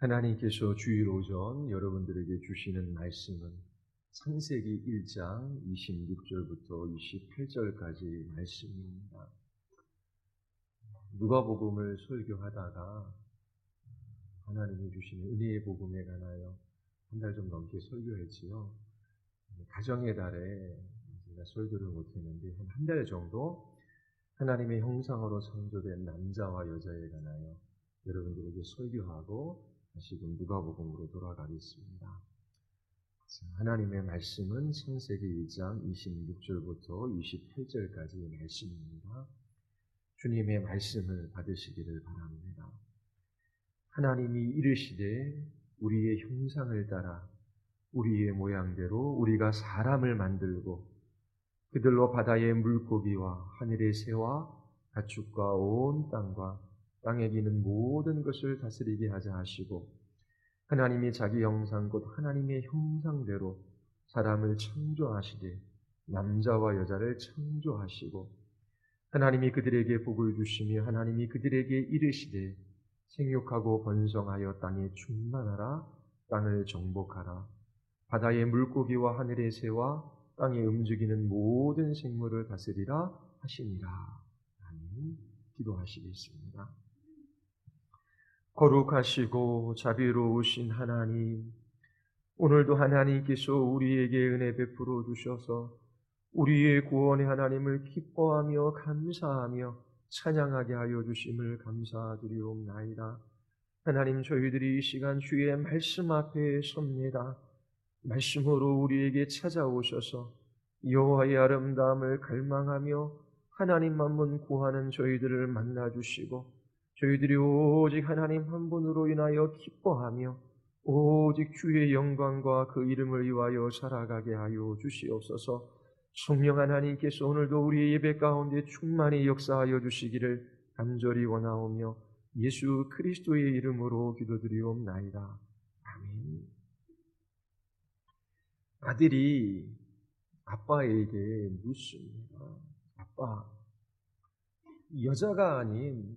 하나님께서 주일 오전 여러분들에게 주시는 말씀은 창세기 1장 26절부터 28절까지 말씀입니다. 누가복음을 설교하다가 하나님이 주시는 은혜의 복음에 관하여 한 달 좀 넘게 설교했지요. 가정의 달에 제가 설교를 못했는데 한 달 정도 하나님의 형상으로 창조된 남자와 여자에 관하여 여러분들에게 설교하고 다시금 누가복음으로 돌아가겠습니다. 하나님의 말씀은 창세기 1장 26절부터 28절까지의 말씀입니다. 주님의 말씀을 받으시기를 바랍니다. 하나님이 이르시되 우리의 형상을 따라 우리의 모양대로 우리가 사람을 만들고 그들로 바다의 물고기와 하늘의 새와 가축과 온 땅과 땅에 기는 모든 것을 다스리게 하자 하시고 하나님이 자기 형상 곧 하나님의 형상대로 사람을 창조하시되 남자와 여자를 창조하시고 하나님이 그들에게 복을 주시며 하나님이 그들에게 이르시되 생육하고 번성하여 땅에 충만하라 땅을 정복하라 바다의 물고기와 하늘의 새와 땅에 움직이는 모든 생물을 다스리라 하시니라. 아멘. 기도하시겠습니다. 거룩하시고 자비로우신 하나님, 오늘도 하나님께서 우리에게 은혜 베풀어 주셔서 우리의 구원의 하나님을 기뻐하며 감사하며 찬양하게 하여 주심을 감사드리옵나이다. 하나님, 저희들이 이 시간 주의 말씀 앞에 섭니다. 말씀으로 우리에게 찾아오셔서 여호와의 아름다움을 갈망하며 하나님만만 구하는 저희들을 만나주시고 저희들이 오직 하나님 한 분으로 인하여 기뻐하며 오직 주의 영광과 그 이름을 위하여 살아가게 하여 주시옵소서. 성령 하나님께서 오늘도 우리의 예배 가운데 충만히 역사하여 주시기를 간절히 원하오며 예수 그리스도의 이름으로 기도드리옵나이다. 아멘. 아들이 아빠에게 묻습니다. 아빠, 여자가 아닌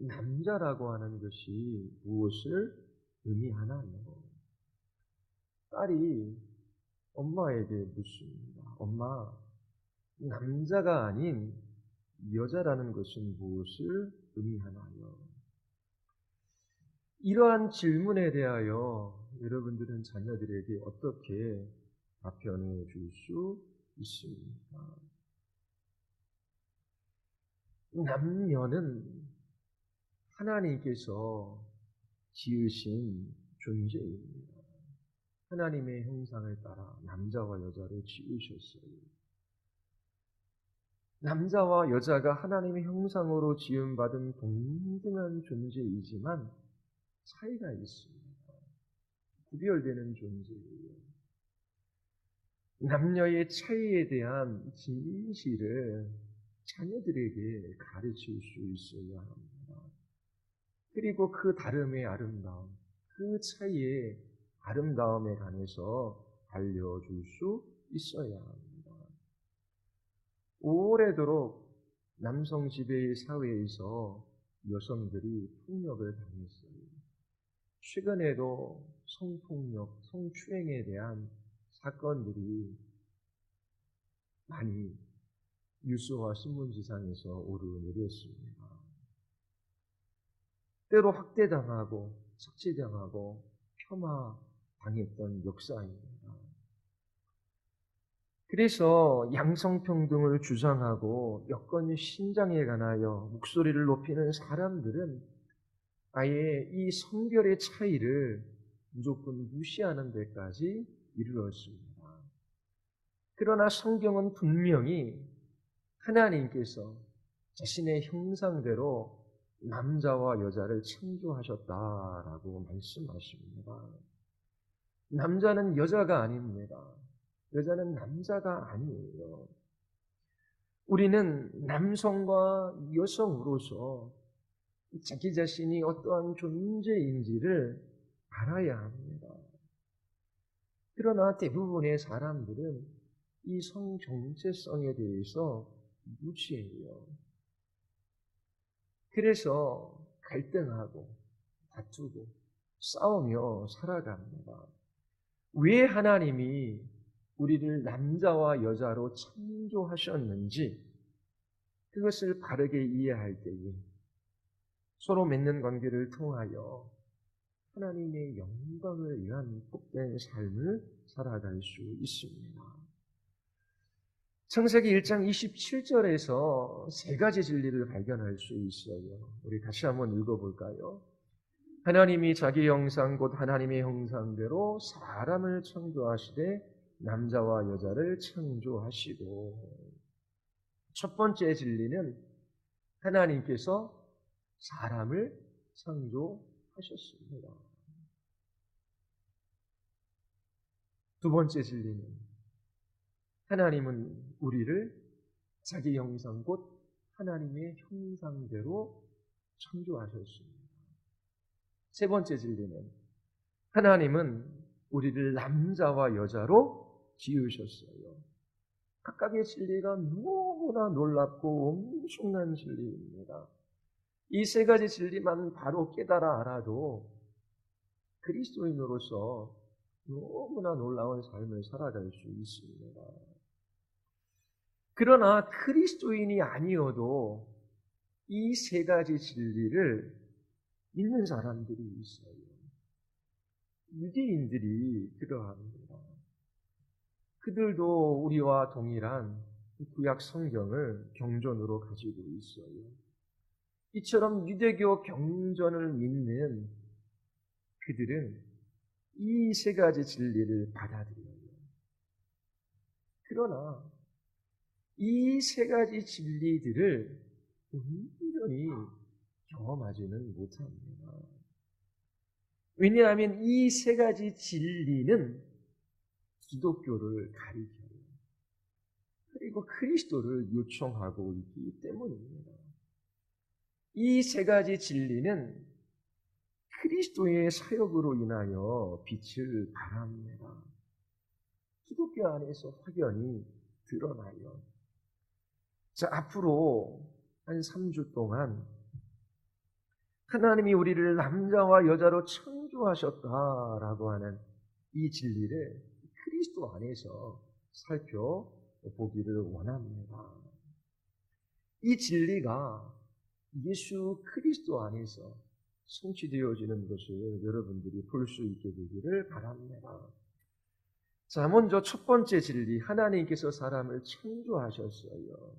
남자라고 하는 것이 무엇을 의미하나요? 딸이 엄마에게 묻습니다. 엄마, 남자가 아닌 여자라는 것은 무엇을 의미하나요? 이러한 질문에 대하여 여러분들은 자녀들에게 어떻게 답변해 줄 수 있습니까? 남녀는 하나님께서 지으신 존재입니다. 하나님의 형상을 따라 남자와 여자를 지으셨어요. 남자와 여자가 하나님의 형상으로 지음받은 동등한 존재이지만 차이가 있습니다. 구별되는 존재예요. 남녀의 차이에 대한 진실을 자녀들에게 가르칠 수 있어야 합니다. 그리고 그 다름의 아름다움, 그 차이의 아름다움에 관해서 알려줄 수 있어야 합니다. 오래도록 남성 지배의 사회에서 여성들이 폭력을 당했어요. 최근에도 성폭력, 성추행에 대한 사건들이 많이 뉴스와 신문지상에서 오르내렸습니다. 때로 학대당하고 착취당하고 폄하당했던 역사입니다. 그래서 양성평등을 주장하고 여건 신장에 관하여 목소리를 높이는 사람들은 아예 이 성별의 차이를 무조건 무시하는 데까지 이르렀습니다. 그러나 성경은 분명히 하나님께서 자신의 형상대로 남자와 여자를 창조하셨다라고 말씀하십니다. 남자는 여자가 아닙니다. 여자는 남자가 아니에요. 우리는 남성과 여성으로서 자기 자신이 어떠한 존재인지를 알아야 합니다. 그러나 대부분의 사람들은 이 성 정체성에 대해서 무지해요. 그래서 갈등하고 다투고 싸우며 살아갑니다. 왜 하나님이 우리를 남자와 여자로 창조하셨는지 그것을 바르게 이해할 때에 서로 맺는 관계를 통하여 하나님의 영광을 위한 복된 삶을 살아갈 수 있습니다. 창세기 1장 27절에서 세 가지 진리를 발견할 수 있어요. 우리 다시 한번 읽어볼까요? 하나님이 자기 형상 곧 하나님의 형상대로 사람을 창조하시되 남자와 여자를 창조하시고, 첫 번째 진리는 하나님께서 사람을 창조하셨습니다. 두 번째 진리는 하나님은 우리를 자기 형상 곧 하나님의 형상대로 창조하셨습니다. 세 번째 진리는 하나님은 우리를 남자와 여자로 지으셨어요. 각각의 진리가 너무나 놀랍고 엄청난 진리입니다. 이 세 가지 진리만 바로 깨달아 알아도 그리스도인으로서 너무나 놀라운 삶을 살아갈 수 있습니다. 그러나 그리스도인이 아니어도 이 세 가지 진리를 믿는 사람들이 있어요. 유대인들이 그러합니다. 그들도 우리와 동일한 구약 성경을 경전으로 가지고 있어요. 이처럼 유대교 경전을 믿는 그들은 이 세 가지 진리를 받아들여요. 그러나 이 세 가지 진리들을 온전히 경험하지는 못합니다. 왜냐하면 이 세 가지 진리는 기독교를 가리켜요. 그리고 그리스도를 요청하고 있기 때문입니다. 이 세 가지 진리는 그리스도의 사역으로 인하여 빛을 발합니다. 기독교 안에서 확연히 드러나요. 자, 앞으로 한 3주 동안 하나님이 우리를 남자와 여자로 창조하셨다라고 하는 이 진리를 그리스도 안에서 살펴보기를 원합니다. 이 진리가 예수 그리스도 안에서 성취되어지는 것을 여러분들이 볼 수 있게 되기를 바랍니다. 자, 먼저 첫 번째 진리, 하나님께서 사람을 창조하셨어요.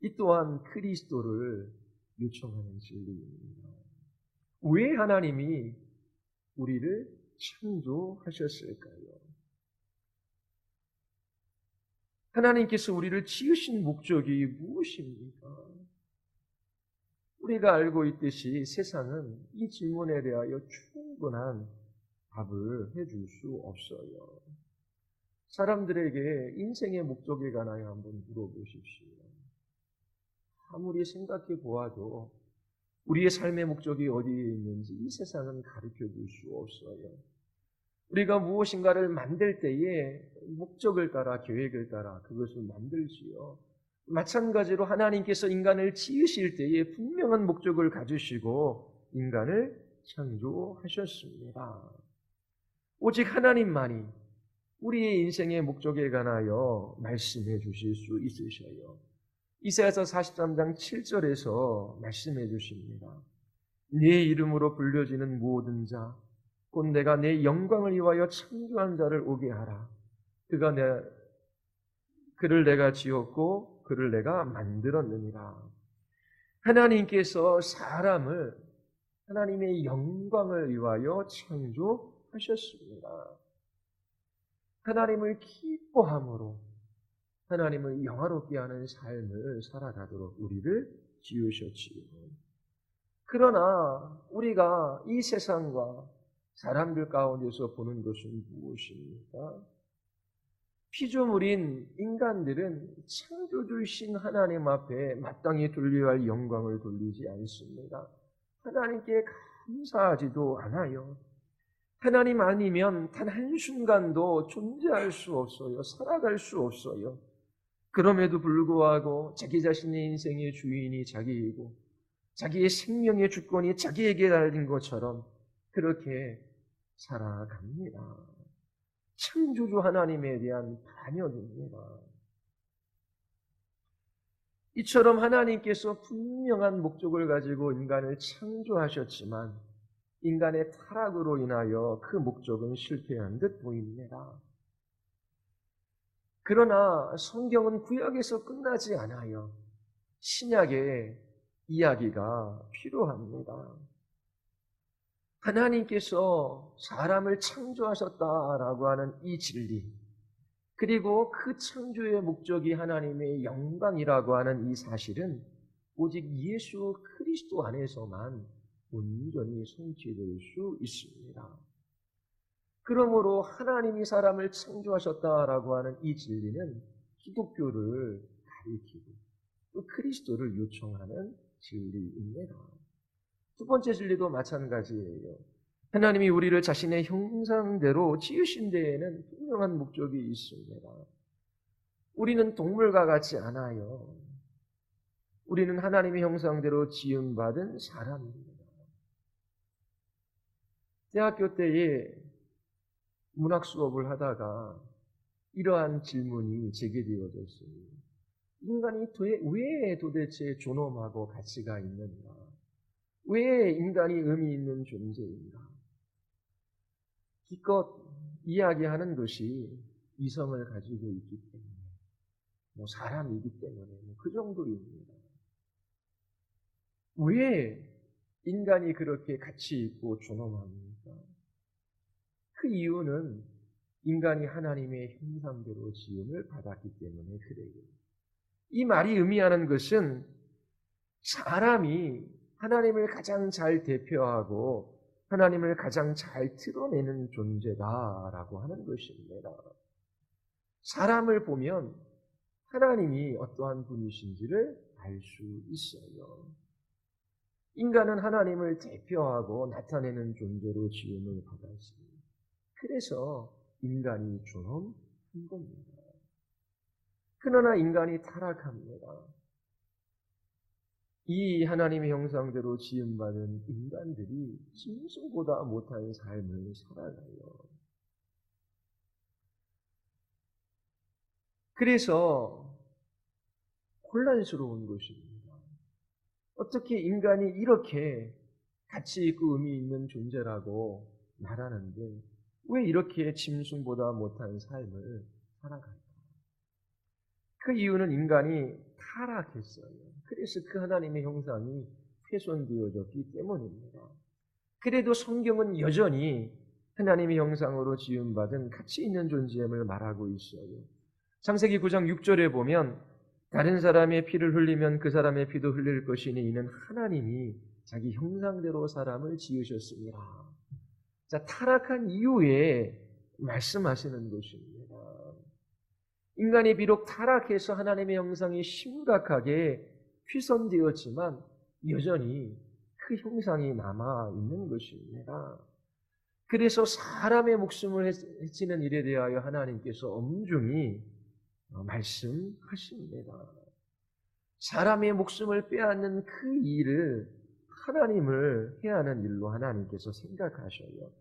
이 또한 그리스도를 요청하는 진리입니다. 왜 하나님이 우리를 창조하셨을까요? 하나님께서 우리를 지으신 목적이 무엇입니까? 우리가 알고 있듯이 세상은 이 질문에 대하여 충분한 답을 해줄 수 없어요. 사람들에게 인생의 목적에 관하여 한번 물어보십시오. 아무리 생각해 보아도 우리의 삶의 목적이 어디에 있는지 이 세상은 가르쳐 줄 수 없어요. 우리가 무엇인가를 만들 때에 목적을 따라 계획을 따라 그것을 만들지요. 마찬가지로 하나님께서 인간을 지으실 때에 분명한 목적을 가지시고 인간을 창조하셨습니다. 오직 하나님만이 우리의 인생의 목적에 관하여 말씀해 주실 수 있으셔요. 이사야서 43장 7절에서 말씀해 주십니다. 네 이름으로 불려지는 모든 자, 곧 내가 내 영광을 위하여 창조한 자를 오게 하라. 그를 내가 지었고 그를 내가 만들었느니라. 하나님께서 사람을 하나님의 영광을 위하여 창조하셨습니다. 하나님을 기뻐함으로 하나님을 영화롭게 하는 삶을 살아가도록 우리를 지으셨지요. 그러나 우리가 이 세상과 사람들 가운데서 보는 것은 무엇입니까? 피조물인 인간들은 창조주신 하나님 앞에 마땅히 돌려야 할 영광을 돌리지 않습니다. 하나님께 감사하지도 않아요. 하나님 아니면 단 한순간도 존재할 수 없어요. 살아갈 수 없어요. 그럼에도 불구하고 자기 자신의 인생의 주인이 자기이고 자기의 생명의 주권이 자기에게 달린 것처럼 그렇게 살아갑니다. 창조주 하나님에 대한 반역입니다. 이처럼 하나님께서 분명한 목적을 가지고 인간을 창조하셨지만 인간의 타락으로 인하여 그 목적은 실패한 듯 보입니다. 그러나 성경은 구약에서 끝나지 않아요. 신약의 이야기가 필요합니다. 하나님께서 사람을 창조하셨다라고 하는 이 진리, 그리고 그 창조의 목적이 하나님의 영광이라고 하는 이 사실은 오직 예수 그리스도 안에서만 온전히 성취될 수 있습니다. 그러므로 하나님이 사람을 창조하셨다라고 하는 이 진리는 기독교를 가리키고 또 그리스도를 요청하는 진리입니다. 두 번째 진리도 마찬가지예요. 하나님이 우리를 자신의 형상대로 지으신 데에는 분명한 목적이 있습니다. 우리는 동물과 같지 않아요. 우리는 하나님의 형상대로 지음받은 사람입니다. 대학교 때에 문학 수업을 하다가 이러한 질문이 제기되어졌어요. 인간이 왜 도대체 존엄하고 가치가 있는가? 왜 인간이 의미 있는 존재인가? 기껏 이야기하는 것이 이성을 가지고 있기 때문에, 사람이기 때문에 그 정도입니다. 왜 인간이 그렇게 가치 있고 존엄합니까? 그 이유는 인간이 하나님의 형상대로 지음을 받았기 때문에 그래요. 이 말이 의미하는 것은 사람이 하나님을 가장 잘 대표하고 하나님을 가장 잘 드러내는 존재다라고 하는 것입니다. 사람을 보면 하나님이 어떠한 분이신지를 알 수 있어요. 인간은 하나님을 대표하고 나타내는 존재로 지음을 받았습니다. 그래서 인간이 존엄한 겁니다. 그러나 인간이 타락합니다. 이 하나님의 형상대로 지음받은 인간들이 짐승보다 못한 삶을 살아가요. 그래서 혼란스러운 것입니다. 어떻게 인간이 이렇게 가치 있고 의미 있는 존재라고 말하는데 왜 이렇게 짐승보다 못한 삶을 살아갈까? 그 이유는 인간이 타락했어요. 그래서 그 하나님의 형상이 훼손되어졌기 때문입니다. 그래도 성경은 여전히 하나님의 형상으로 지음받은 가치 있는 존재임을 말하고 있어요. 창세기 9장 6절에 보면 다른 사람의 피를 흘리면 그 사람의 피도 흘릴 것이니 이는 하나님이 자기 형상대로 사람을 지으셨습니다. 자, 타락한 이후에 말씀하시는 것입니다. 인간이 비록 타락해서 하나님의 형상이 심각하게 훼손되었지만 여전히 그 형상이 남아있는 것입니다. 그래서 사람의 목숨을 해치는 일에 대하여 하나님께서 엄중히 말씀하십니다. 사람의 목숨을 빼앗는 그 일을 하나님을 해하는 일로 하나님께서 생각하셔요.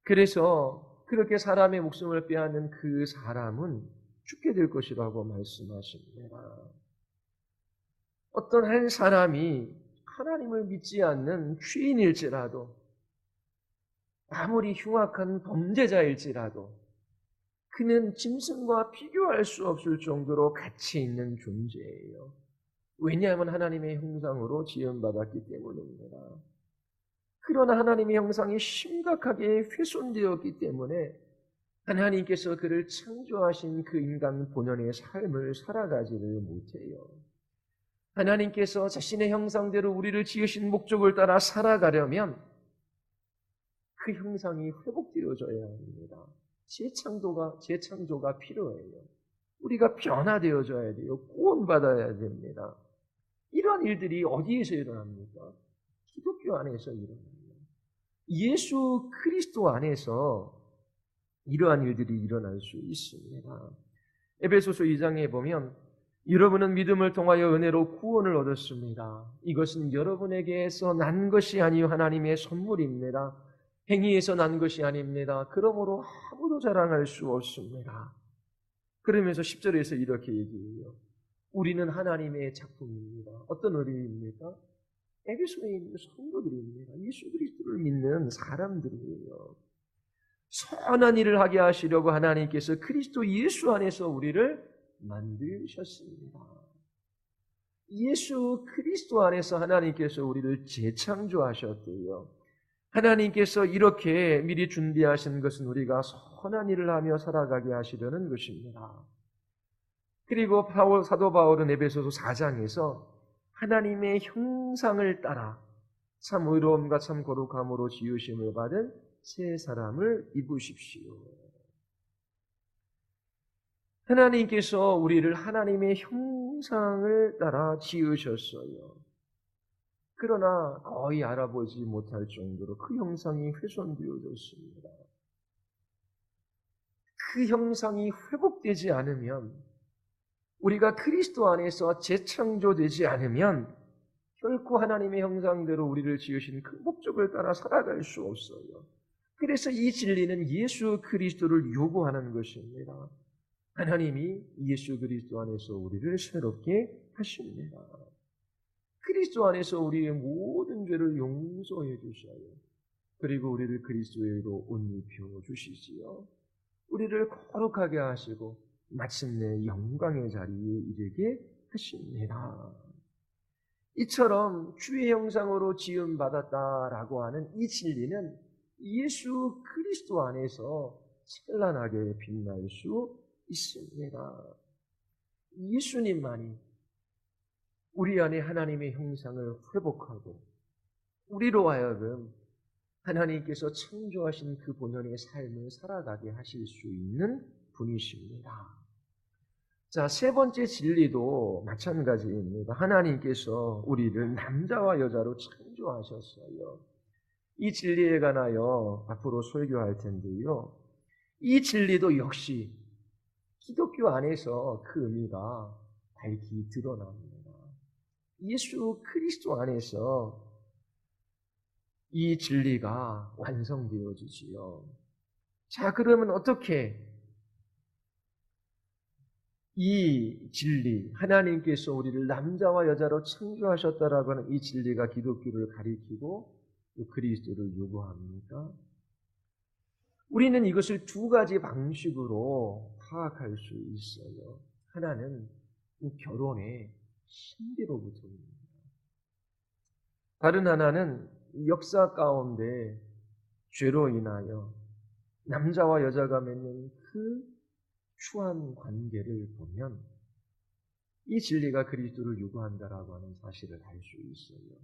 그래서 그렇게 사람의 목숨을 빼앗는 그 사람은 죽게 될 것이라고 말씀하십니다. 어떤 한 사람이 하나님을 믿지 않는 죄인일지라도 아무리 흉악한 범죄자일지라도 그는 짐승과 비교할 수 없을 정도로 가치 있는 존재예요. 왜냐하면 하나님의 형상으로 지음받았기 때문입니다. 그러나 하나님의 형상이 심각하게 훼손되었기 때문에 하나님께서 그를 창조하신 그 인간 본연의 삶을 살아가지를 못해요. 하나님께서 자신의 형상대로 우리를 지으신 목적을 따라 살아가려면 그 형상이 회복되어져야 합니다. 재창조가 필요해요. 우리가 변화되어져야 돼요. 구원받아야 됩니다. 이런 일들이 어디에서 일어납니까? 기독교 안에서 일어납니다. 예수 그리스도 안에서 이러한 일들이 일어날 수 있습니다. 에베소서 2장에 보면 여러분은 믿음을 통하여 은혜로 구원을 얻었습니다. 이것은 여러분에게서 난 것이 아니요 하나님의 선물입니다. 행위에서 난 것이 아닙니다. 그러므로 아무도 자랑할 수 없습니다. 그러면서 10절에서 이렇게 얘기해요. 우리는 하나님의 작품입니다. 어떤 의미입니까? 에베소에 있는 성도들입니다. 예수 그리스도를 믿는 사람들이에요. 선한 일을 하게 하시려고 하나님께서 그리스도 예수 안에서 우리를 만드셨습니다. 예수 그리스도 안에서 하나님께서 우리를 재창조하셨대요. 하나님께서 이렇게 미리 준비하신 것은 우리가 선한 일을 하며 살아가게 하시려는 것입니다. 그리고 사도 바울은 에베소서 4장에서 하나님의 형상을 따라 참 의로움과 참 거룩함으로 지으심을 받은 새 사람을 입으십시오. 하나님께서 우리를 하나님의 형상을 따라 지으셨어요. 그러나 거의 알아보지 못할 정도로 그 형상이 훼손되어졌습니다. 그 형상이 회복되지 않으면, 우리가 그리스도 안에서 재창조되지 않으면 결코 하나님의 형상대로 우리를 지으신 그 목적을 따라 살아갈 수 없어요. 그래서 이 진리는 예수 그리스도를 요구하는 것입니다. 하나님이 예수 그리스도 안에서 우리를 새롭게 하십니다. 그리스도 안에서 우리의 모든 죄를 용서해 주셔요. 그리고 우리를 그리스도의로 옷 입혀 주시지요. 우리를 거룩하게 하시고 마침내 영광의 자리에 이르게 하십니다. 이처럼 주의 형상으로 지음받았다라고 하는 이 진리는 예수 그리스도 안에서 찬란하게 빛날 수 있습니다. 예수님만이 우리 안에 하나님의 형상을 회복하고 우리로 하여금 하나님께서 창조하신 그 본연의 삶을 살아가게 하실 수 있는 분이십니다. 자, 세 번째 진리도 마찬가지입니다. 하나님께서 우리를 남자와 여자로 창조하셨어요. 이 진리에 관하여 앞으로 설교할 텐데요. 이 진리도 역시 기독교 안에서 그 의미가 밝히 드러납니다. 예수 그리스도 안에서 이 진리가 완성되어지지요. 자, 그러면 어떻게 이 진리, 하나님께서 우리를 남자와 여자로 창조하셨다라고 하는 이 진리가 기독교를 가리키고 그리스도를 요구합니까? 우리는 이것을 두 가지 방식으로 파악할 수 있어요. 하나는 결혼의 신비로부터입니다. 다른 하나는 역사 가운데 죄로 인하여 남자와 여자가 맺는 그 추한 관계를 보면 이 진리가 그리스도를 요구한다라고 하는 사실을 알 수 있어요.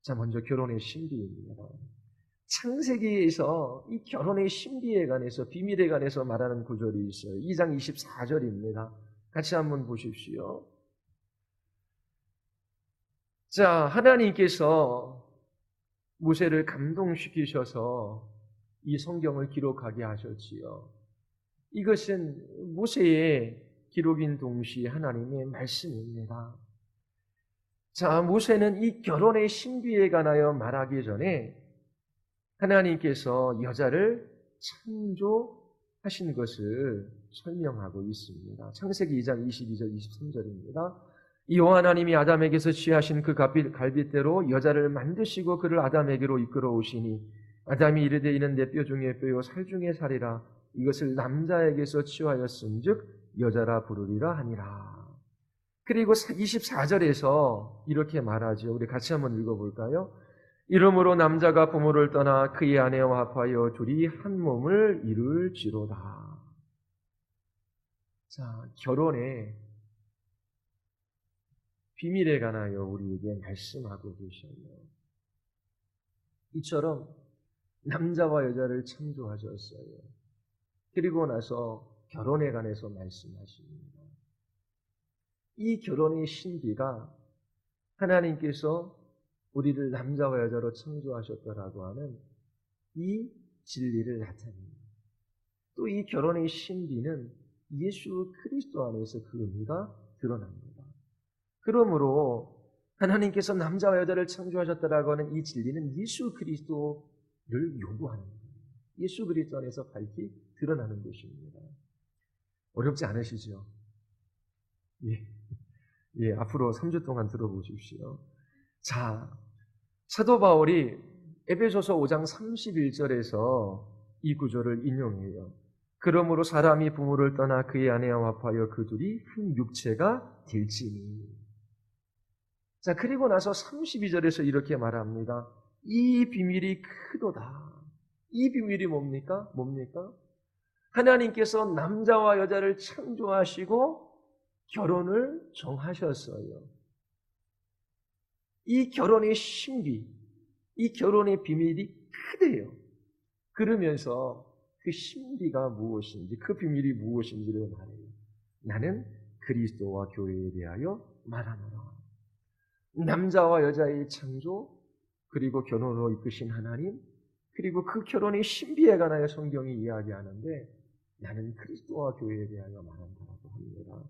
자, 먼저 결혼의 신비입니다. 창세기에서 이 결혼의 신비에 관해서, 비밀에 관해서 말하는 구절이 있어요. 2장 24절입니다. 같이 한번 보십시오. 자, 하나님께서 모세를 감동시키셔서 이 성경을 기록하게 하셨지요. 이것은 모세의 기록인 동시에 하나님의 말씀입니다. 자, 모세는 이 결혼의 신비에 관하여 말하기 전에 하나님께서 여자를 창조하신 것을 설명하고 있습니다. 창세기 2장 22절 23절입니다. 여호와 하나님이 아담에게서 취하신 그 갈빗대로 여자를 만드시고 그를 아담에게로 이끌어 오시니 아담이 이르되 이는 내 뼈 중에 뼈요 살 중에 살이라 이것을 남자에게서 취하였은즉 여자라 부르리라 하니라. 그리고 24절에서 이렇게 말하죠. 우리 같이 한번 읽어볼까요? 이러므로 남자가 부모를 떠나 그의 아내와 합하여 둘이 한 몸을 이룰지로다. 자, 결혼의 비밀에 관하여 우리에게 말씀하고 계셔요. 이처럼 남자와 여자를 창조하셨어요. 그리고 나서 결혼에 관해서 말씀하십니다. 이 결혼의 신비가 하나님께서 우리를 남자와 여자로 창조하셨다라고 하는 이 진리를 나타냅니다. 또 이 결혼의 신비는 예수 그리스도 안에서 그 의미가 드러납니다. 그러므로 하나님께서 남자와 여자를 창조하셨다라고 하는 이 진리는 예수 그리스도를 요구하는 거예요. 예수 그리스도 안에서 밝히 드러나는 것입니다. 어렵지 않으시죠? 예. 예, 앞으로 3주 동안 들어보십시오. 자, 사도 바울이 에베소서 5장 31절에서 이 구절을 인용해요. 그러므로 사람이 부모를 떠나 그의 아내와 합하여 그 둘이 한 육체가 될지니. 자, 그리고 나서 32절에서 이렇게 말합니다. 이 비밀이 크도다. 이 비밀이 뭡니까? 하나님께서 남자와 여자를 창조하시고 결혼을 정하셨어요. 이 결혼의 신비, 이 결혼의 비밀이 크대요. 그러면서 그 신비가 무엇인지, 그 비밀이 무엇인지를 말해요. 나는 그리스도와 교회에 대하여 말하노라. 남자와 여자의 창조, 그리고 결혼으로 이끄신 하나님, 그리고 그 결혼의 신비에 관하여 성경이 이야기하는데 나는 그리스도와 교회에 대하여 말한다라고 합니다.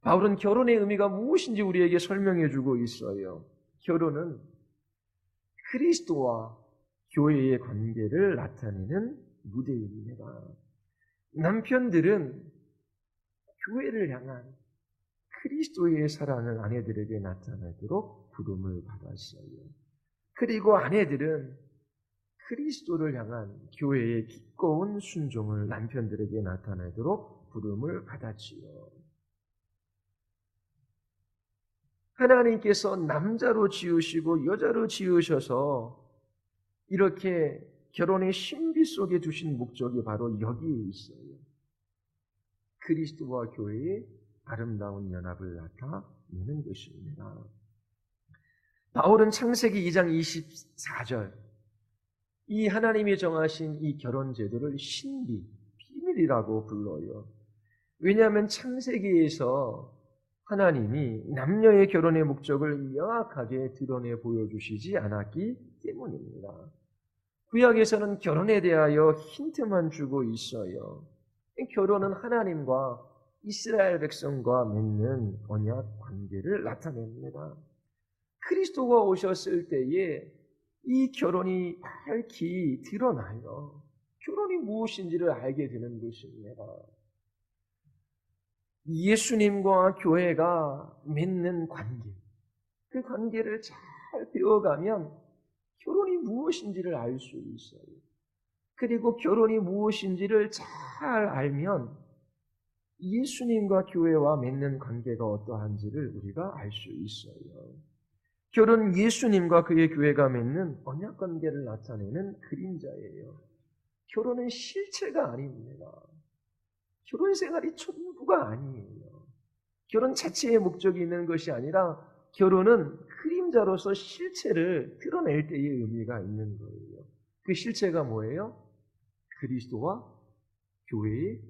바울은 결혼의 의미가 무엇인지 우리에게 설명해 주고 있어요. 결혼은 그리스도와 교회의 관계를 나타내는 무대입니다. 남편들은 교회를 향한 그리스도의 사랑을 아내들에게 나타내도록 부름을 받았어요. 그리고 아내들은 그리스도를 향한 교회의 기꺼운 순종을 남편들에게 나타내도록 부름을 받았지요. 하나님께서 남자로 지으시고 여자로 지으셔서 이렇게 결혼의 신비 속에 두신 목적이 바로 여기에 있어요. 그리스도와 교회의 아름다운 연합을 나타내는 것입니다. 바울은 창세기 2장 24절 이 하나님이 정하신 이 결혼 제도를 신비, 비밀이라고 불러요. 왜냐하면 창세기에서 하나님이 남녀의 결혼의 목적을 명확하게 드러내 보여주시지 않았기 때문입니다. 구약에서는 결혼에 대하여 힌트만 주고 있어요. 결혼은 하나님과 이스라엘 백성과 맺는 언약 관계를 나타냅니다. 그리스도가 오셨을 때에 이 결혼이 밝히 드러나요. 결혼이 무엇인지를 알게 되는 것입니다. 예수님과 교회가 맺는 관계, 그 관계를 잘 배워가면 결혼이 무엇인지를 알 수 있어요. 그리고 결혼이 무엇인지를 잘 알면 예수님과 교회와 맺는 관계가 어떠한지를 우리가 알 수 있어요. 결혼은 예수님과 그의 교회가 맺는 언약 관계를 나타내는 그림자예요. 결혼은 실체가 아닙니다. 결혼 생활이 전부가 아니에요. 결혼 자체의 목적이 있는 것이 아니라 결혼은 그림자로서 실체를 드러낼 때의 의미가 있는 거예요. 그 실체가 뭐예요? 그리스도와 교회의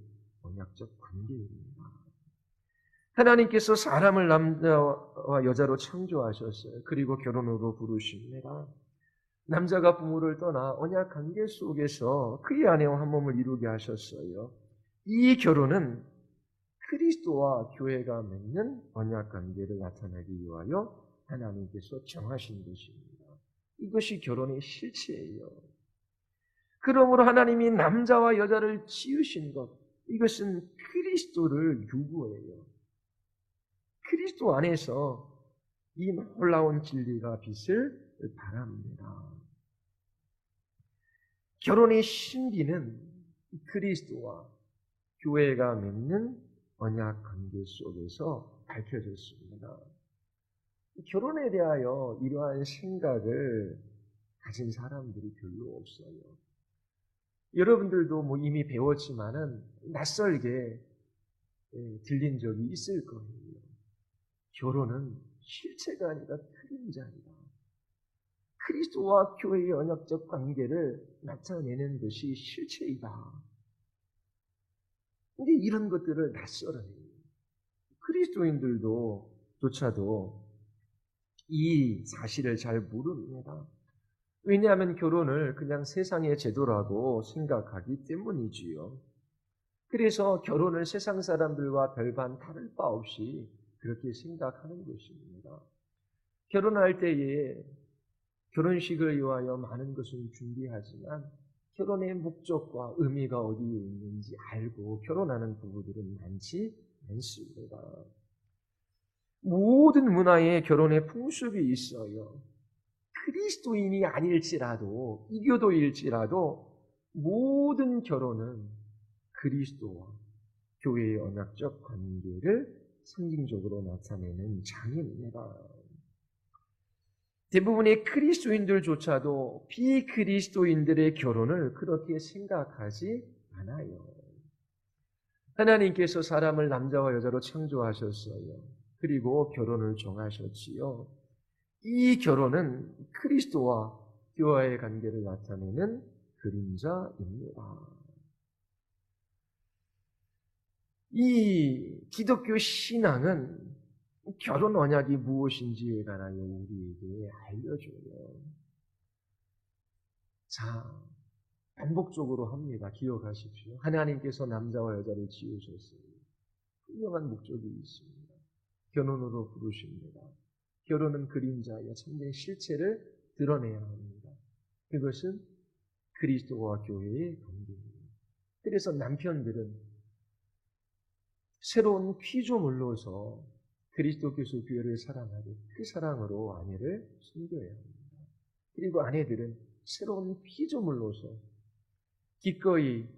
언약적 관계입니다. 하나님께서 사람을 남자와 여자로 창조하셨어요. 그리고 결혼으로 부르십니다. 남자가 부모를 떠나 언약 관계 속에서 그의 아내와 한 몸을 이루게 하셨어요. 이 결혼은 그리스도와 교회가 맺는 언약 관계를 나타내기 위하여 하나님께서 정하신 것입니다. 이것이 결혼의 실체예요. 그러므로 하나님이 남자와 여자를 지으신 것, 이것은 그리스도를 유구해요. 그리스도 안에서 이 놀라운 진리가 빛을 발합니다. 결혼의 신비는 그리스도와 교회가 맺는 언약 관계 속에서 밝혀졌습니다. 결혼에 대하여 이러한 생각을 가진 사람들이 별로 없어요. 여러분들도 이미 배웠지만은 낯설게 들린 적이 있을 거예요. 결혼은 실체가 아니라 그림자이다. 그리스도와 교회의 언약적 관계를 나타내는 것이 실체이다. 근데 이런 것들을 낯설어요. 그리스도인들조차도 이 사실을 잘 모릅니다. 왜냐하면 결혼을 그냥 세상의 제도라고 생각하기 때문이지요. 그래서 결혼을 세상 사람들과 별반 다를 바 없이 그렇게 생각하는 것입니다. 결혼할 때에 결혼식을 위하여 많은 것을 준비하지만 결혼의 목적과 의미가 어디에 있는지 알고 결혼하는 부부들은 많지 않습니다. 모든 문화에 결혼의 풍습이 있어요. 그리스도인이 아닐지라도, 이교도일지라도 모든 결혼은 그리스도와 교회의 언약적 관계를 상징적으로 나타내는 장입니다. 대부분의 그리스도인들조차도 비그리스도인들의 결혼을 그렇게 생각하지 않아요. 하나님께서 사람을 남자와 여자로 창조하셨어요. 그리고 결혼을 정하셨지요. 이 결혼은 그리스도와 교회의 관계를 나타내는 그림자입니다. 이 기독교 신앙은 결혼 언약이 무엇인지에 관하여 우리에게 알려줘요. 자, 반복적으로 합니다. 기억하십시오. 하나님께서 남자와 여자를 지으셨어요. 분명한 목적이 있습니다. 결혼으로 부르십니다. 결혼은 그림자여 참된 실체를 드러내야 합니다. 그것은 그리스도와 교회의 관계입니다. 그래서 남편들은 새로운 피조물로서 그리스도께서 교회를 사랑하듯 그 사랑으로 아내를 섬겨야 합니다. 그리고 아내들은 새로운 피조물로서 기꺼이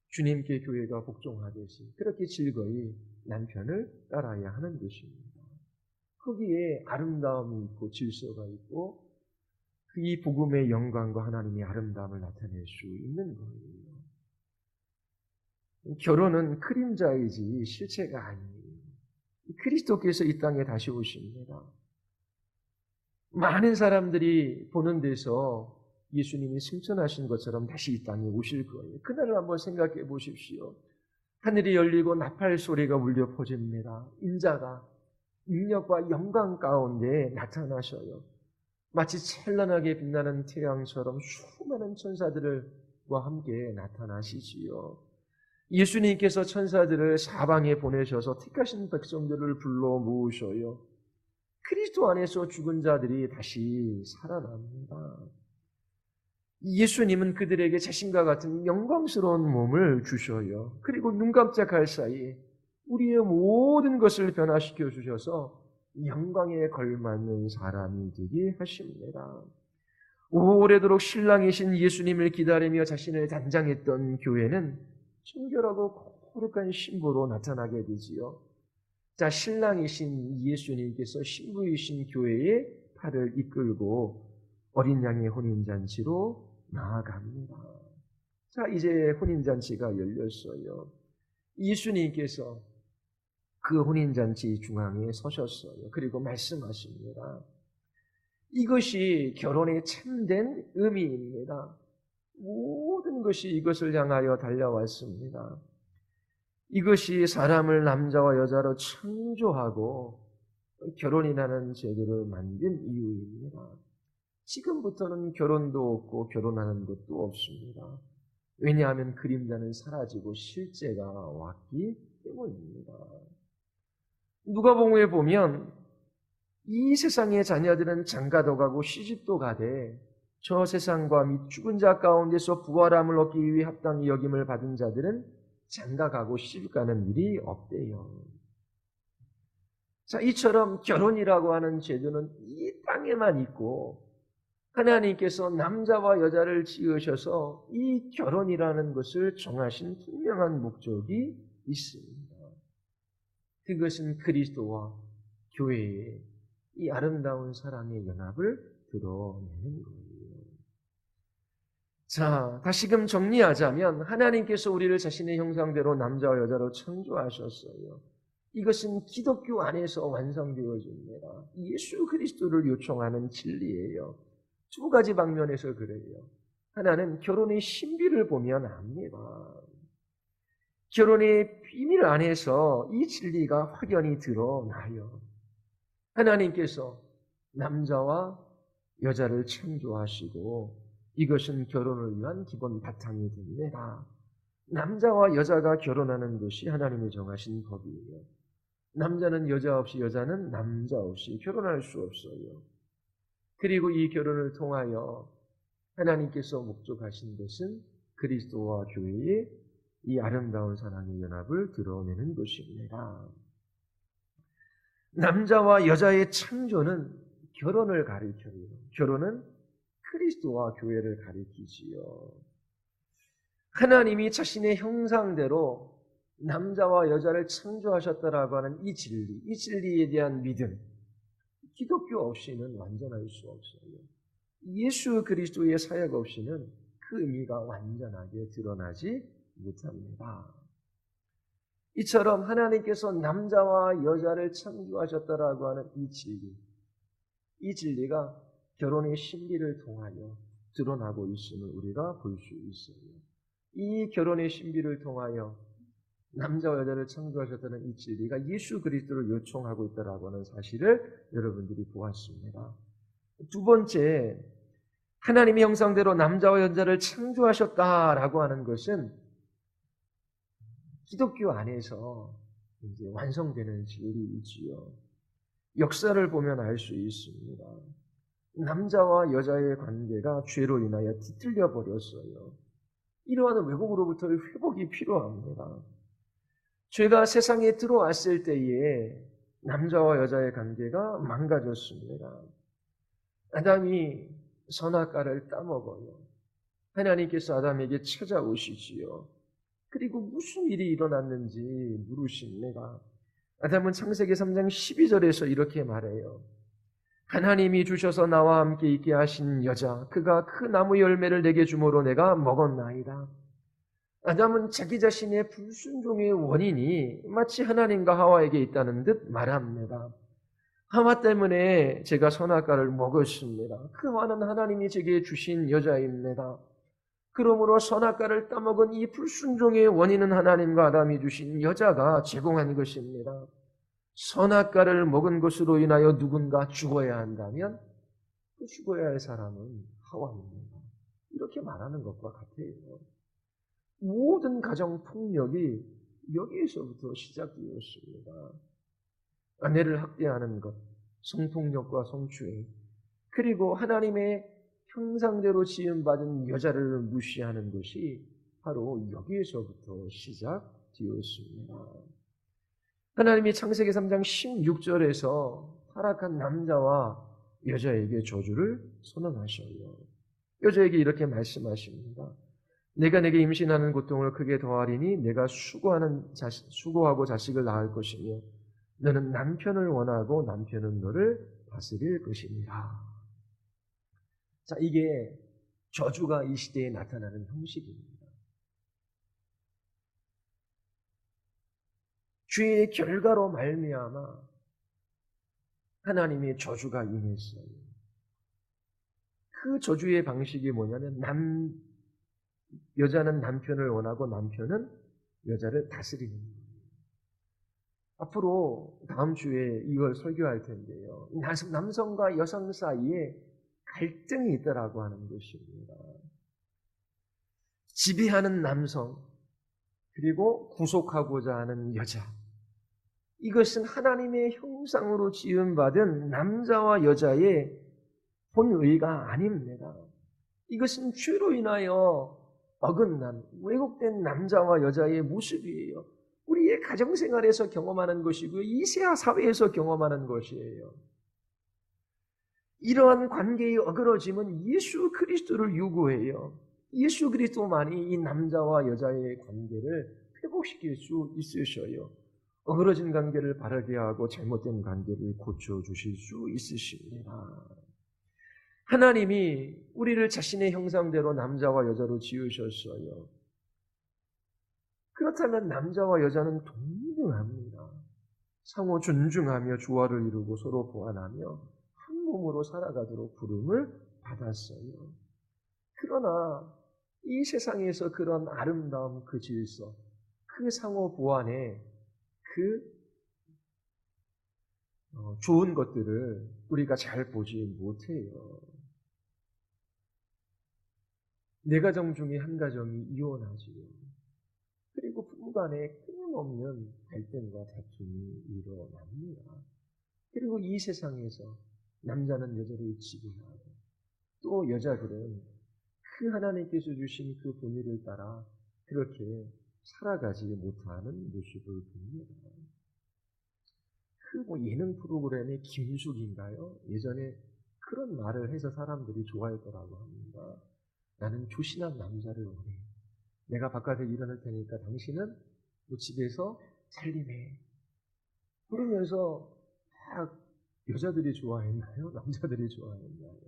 주님께 교회가 복종하듯이 그렇게 즐거이 남편을 따라야 하는 것입니다. 거기에 아름다움이 있고 질서가 있고 이 복음의 영광과 하나님의 아름다움을 나타낼 수 있는 거예요. 결혼은 그림자이지 실체가 아니에요. 그리스도께서 이 땅에 다시 오십니다. 많은 사람들이 보는 데서 예수님이 승천하신 것처럼 다시 이 땅에 오실 거예요. 그날을 한번 생각해 보십시오. 하늘이 열리고 나팔 소리가 울려 퍼집니다. 인자가 능력과 영광 가운데 나타나셔요. 마치 찬란하게 빛나는 태양처럼 수많은 천사들과 함께 나타나시지요. 예수님께서 천사들을 사방에 보내셔서 택하신 백성들을 불러 모으셔요. 그리스도 안에서 죽은 자들이 다시 살아납니다. 예수님은 그들에게 자신과 같은 영광스러운 몸을 주셔요. 그리고 눈 깜짝할 사이 우리의 모든 것을 변화시켜 주셔서 영광에 걸맞는 사람이 되게 하십니다. 오래도록 신랑이신 예수님을 기다리며 자신을 단장했던 교회는 청결하고 거룩한 신부로 나타나게 되지요. 자, 신랑이신 예수님께서 신부이신 교회의 팔을 이끌고 어린 양의 혼인잔치로 나아갑니다. 자, 이제 혼인잔치가 열렸어요. 예수님께서 그 혼인잔치 중앙에 서셨어요. 그리고 말씀하십니다. 이것이 결혼의 참된 의미입니다. 모든 것이 이것을 향하여 달려왔습니다. 이것이 사람을 남자와 여자로 창조하고 결혼이라는 제도를 만든 이유입니다. 지금부터는 결혼도 없고 결혼하는 것도 없습니다. 왜냐하면 그림자는 사라지고 실제가 왔기 때문입니다. 누가복음에 보면 이 세상의 자녀들은 장가도 가고 시집도 가되 저 세상과 및 죽은 자 가운데서 부활함을 얻기 위해 합당히 여김을 받은 자들은 장가가고 시집가는 일이 없대요. 자, 이처럼 결혼이라고 하는 제도는 이 땅에만 있고 하나님께서 남자와 여자를 지으셔서 이 결혼이라는 것을 정하신 분명한 목적이 있습니다. 그것은 그리스도와 교회의 이 아름다운 사랑의 연합을 드러내는 거예요. 자, 다시금 정리하자면 하나님께서 우리를 자신의 형상대로 남자와 여자로 창조하셨어요. 이것은 기독교 안에서 완성되어집니다. 예수 그리스도를 요청하는 진리예요. 두 가지 방면에서 그래요. 하나는 결혼의 신비를 보면 압니다. 결혼의 비밀 안에서 이 진리가 확연히 드러나요. 하나님께서 남자와 여자를 창조하시고 이것은 결혼을 위한 기본 바탕이 됩니다. 남자와 여자가 결혼하는 것이 하나님이 정하신 법이에요. 남자는 여자 없이, 여자는 남자 없이 결혼할 수 없어요. 그리고 이 결혼을 통하여 하나님께서 목적하신 것은 그리스도와 교회의 이 아름다운 사랑의 연합을 드러내는 것입니다. 남자와 여자의 창조는 결혼을 가리켜요. 결혼은 그리스도와 교회를 가리키지요. 하나님이 자신의 형상대로 남자와 여자를 창조하셨다라고 하는 이 진리, 이 진리에 대한 믿음, 기독교 없이는 완전할 수 없어요. 예수 그리스도의 사역 없이는 그 의미가 완전하게 드러나지 못합니다. 이처럼 하나님께서 남자와 여자를 창조하셨다라고 하는 이 진리, 이 진리가 결혼의 신비를 통하여 드러나고 있음을 우리가 볼 수 있어요. 이 결혼의 신비를 통하여 남자와 여자를 창조하셨다는 이 진리가 예수 그리스도를 요청하고 있다라고 하는 사실을 여러분들이 보았습니다. 두 번째, 하나님의 형상대로 남자와 여자를 창조하셨다라고 하는 것은 기독교 안에서 이제 완성되는 진리이지요. 역사를 보면 알 수 있습니다. 남자와 여자의 관계가 죄로 인하여 뒤틀려 버렸어요. 이러한 왜곡으로부터의 회복이 필요합니다. 죄가 세상에 들어왔을 때에 남자와 여자의 관계가 망가졌습니다. 아담이 선악과를 따먹어요. 하나님께서 아담에게 찾아오시지요. 그리고 무슨 일이 일어났는지 물으십니다. 아담은 창세기 3장 12절에서 이렇게 말해요. 하나님이 주셔서 나와 함께 있게 하신 여자, 그가 그 나무 열매를 내게 주므로 내가 먹었나이다. 아담은 자기 자신의 불순종의 원인이 마치 하나님과 하와에게 있다는 듯 말합니다. 하와 때문에 제가 선악과를 먹었습니다. 그 하와는 하나님이 제게 주신 여자입니다. 그러므로 선악과를 따먹은 이 불순종의 원인은 하나님과 아담이 주신 여자가 제공한 것입니다. 선악과를 먹은 것으로 인하여 누군가 죽어야 한다면 그 죽어야 할 사람은 하와입니다. 이렇게 말하는 것과 같아요. 모든 가정 폭력이 여기에서부터 시작되었습니다. 아내를 학대하는 것, 성폭력과 성추행, 그리고 하나님의 형상대로 지음받은 여자를 무시하는 것이 바로 여기에서부터 시작되었습니다. 하나님이 창세기 3장 16절에서 타락한 남자와 여자에게 저주를 선언하셔요. 여자에게 이렇게 말씀하십니다. 내가 내게 임신하는 고통을 크게 더하리니 내가 수고하고 자식을 낳을 것이며 너는 남편을 원하고 남편은 너를 다스릴 것이니라. 자, 이게 저주가 이 시대에 나타나는 형식입니다. 죄의 결과로 말미암아 하나님의 저주가 임했어요. 그 저주의 방식이 뭐냐면 여자는 남편을 원하고 남편은 여자를 다스리는 거예요. 앞으로 다음 주에 이걸 설교할 텐데요. 남성과 여성 사이에 갈등이 있다라고 하는 것입니다. 지배하는 남성, 그리고 구속하고자 하는 여자. 이것은 하나님의 형상으로 지음받은 남자와 여자의 본의가 아닙니다. 이것은 죄로 인하여 어긋난, 왜곡된 남자와 여자의 모습이에요. 우리의 가정생활에서 경험하는 것이고 이 사회에서 경험하는 것이에요. 이러한 관계의 어그러짐은 예수 그리스도를 요구해요. 예수 그리스도만이 이 남자와 여자의 관계를 회복시킬 수 있으셔요. 어그러진 관계를 바르게 하고 잘못된 관계를 고쳐주실 수 있으십니다. 하나님이 우리를 자신의 형상대로 남자와 여자로 지으셨어요. 그렇다면 남자와 여자는 동등합니다. 상호 존중하며 조화를 이루고 서로 보완하며 한 몸으로 살아가도록 부름을 받았어요. 그러나 이 세상에서 그런 아름다움, 그 질서, 그 상호 보완의 그 좋은 것들을 우리가 잘 보지 못해요. 네 가정 중에 한 가정이 이혼하지요. 그리고 부부간에 끊임없는 갈등과 다툼이 일어납니다. 그리고 이 세상에서 남자는 여자를 지배하고 또 여자들은 그 하나님께서 주신 그 본의를 따라 그렇게 살아가지 못하는 모습을 봅니다. 그 예능 프로그램의 김숙인가요? 예전에 그런 말을 해서 사람들이 좋아했더라고 합니다. 나는 조신한 남자를 원해. 내가 바깥에 일어날 테니까 당신은 집에서 살림해. 그러면서 딱 여자들이 좋아했나요? 남자들이 좋아했나요?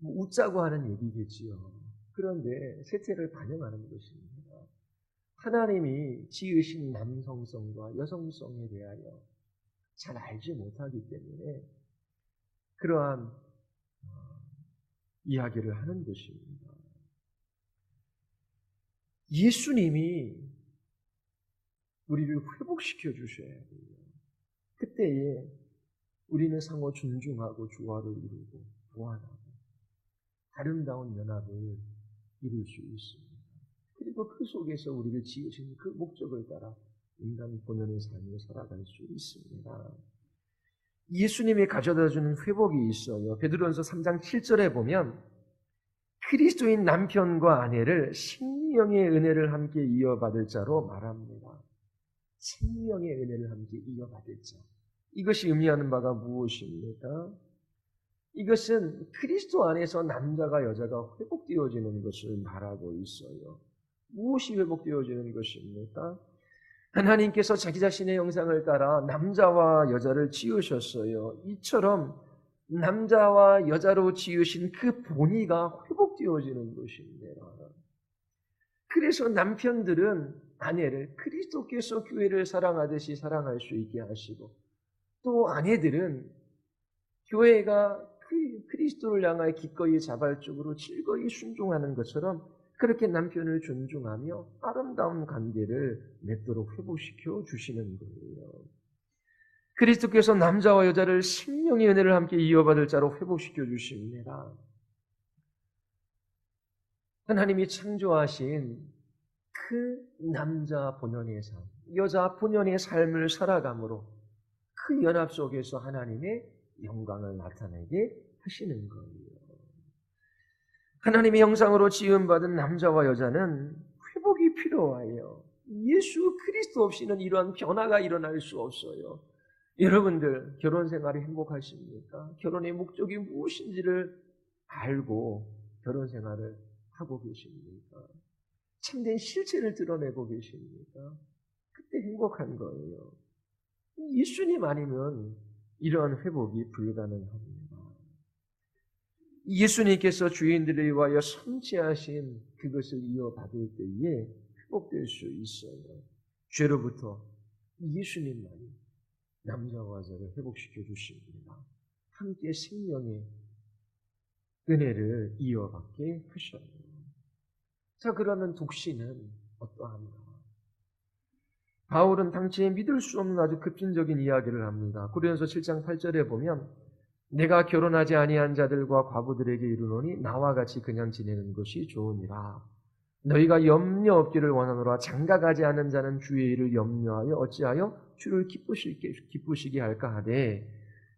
웃자고 하는 얘기겠지요. 그런데 세태를 반영하는 것입니다. 하나님이 지으신 남성성과 여성성에 대하여 잘 알지 못하기 때문에 그러한 이야기를 하는 것입니다. 예수님이 우리를 회복시켜 주셔야 돼요. 그때에 우리는 상호 존중하고 조화를 이루고 보완하고 아름다운 연합을 이룰 수 있습니다. 그리고 그 속에서 우리를 지으신 그 목적을 따라 인간 본연의 삶을 살아갈 수 있습니다. 예수님이 가져다주는 회복이 있어요. 베드로전서 3장 7절에 보면 그리스도인 남편과 아내를 생명의 은혜를 함께 이어받을 자로 말합니다. 생명의 은혜를 함께 이어받을 자. 이것이 의미하는 바가 무엇입니까? 이것은 그리스도 안에서 남자가 여자가 회복되어지는 것을 말하고 있어요. 무엇이 회복되어지는 것입니까? 하나님께서 자기 자신의 형상을 따라 남자와 여자를 지으셨어요. 이처럼 남자와 여자로 지으신 그 본의가 회복되어지는 것입니다. 그래서 남편들은 아내를 그리스도께서 교회를 사랑하듯이 사랑할 수 있게 하시고 또 아내들은 교회가 그리스도를 향하여 기꺼이 자발적으로 즐거이 순종하는 것처럼 그렇게 남편을 존중하며 아름다운 관계를 맺도록 회복시켜 주시는 거예요. 그리스도께서 남자와 여자를 생명의 은혜를 함께 이어받을 자로 회복시켜 주십니다. 하나님이 창조하신 그 남자 본연의 삶, 여자 본연의 삶을 살아감으로 그 연합 속에서 하나님의 영광을 나타내게 하시는 거예요. 하나님의 형상으로 지음받은 남자와 여자는 회복이 필요해요. 예수 그리스도 없이는 이러한 변화가 일어날 수 없어요. 여러분들 결혼 생활이 행복하십니까? 결혼의 목적이 무엇인지를 알고 결혼 생활을 하고 계십니까? 참된 실체를 드러내고 계십니까? 그때 행복한 거예요. 예수님 아니면 이러한 회복이 불가능합니다. 예수님께서 주인들을 위하여 성취하신 그것을 이어받을 때에 회복될 수 있어요. 죄로부터 예수님만이 남자와 여자를 회복시켜 주십니다. 함께 생명의 은혜를 이어받게 하셔요. 자, 그러면 독신은 어떠한가? 바울은 당시에 믿을 수 없는 아주 급진적인 이야기를 합니다. 고린도서 7장 8절에 보면 내가 결혼하지 아니한 자들과 과부들에게 이르노니 나와 같이 그냥 지내는 것이 좋으니라. 너희가 염려 없기를 원하노라. 장가가지 않은 자는 주의 일을 염려하여 어찌하여 주를 기쁘시게 할까 하되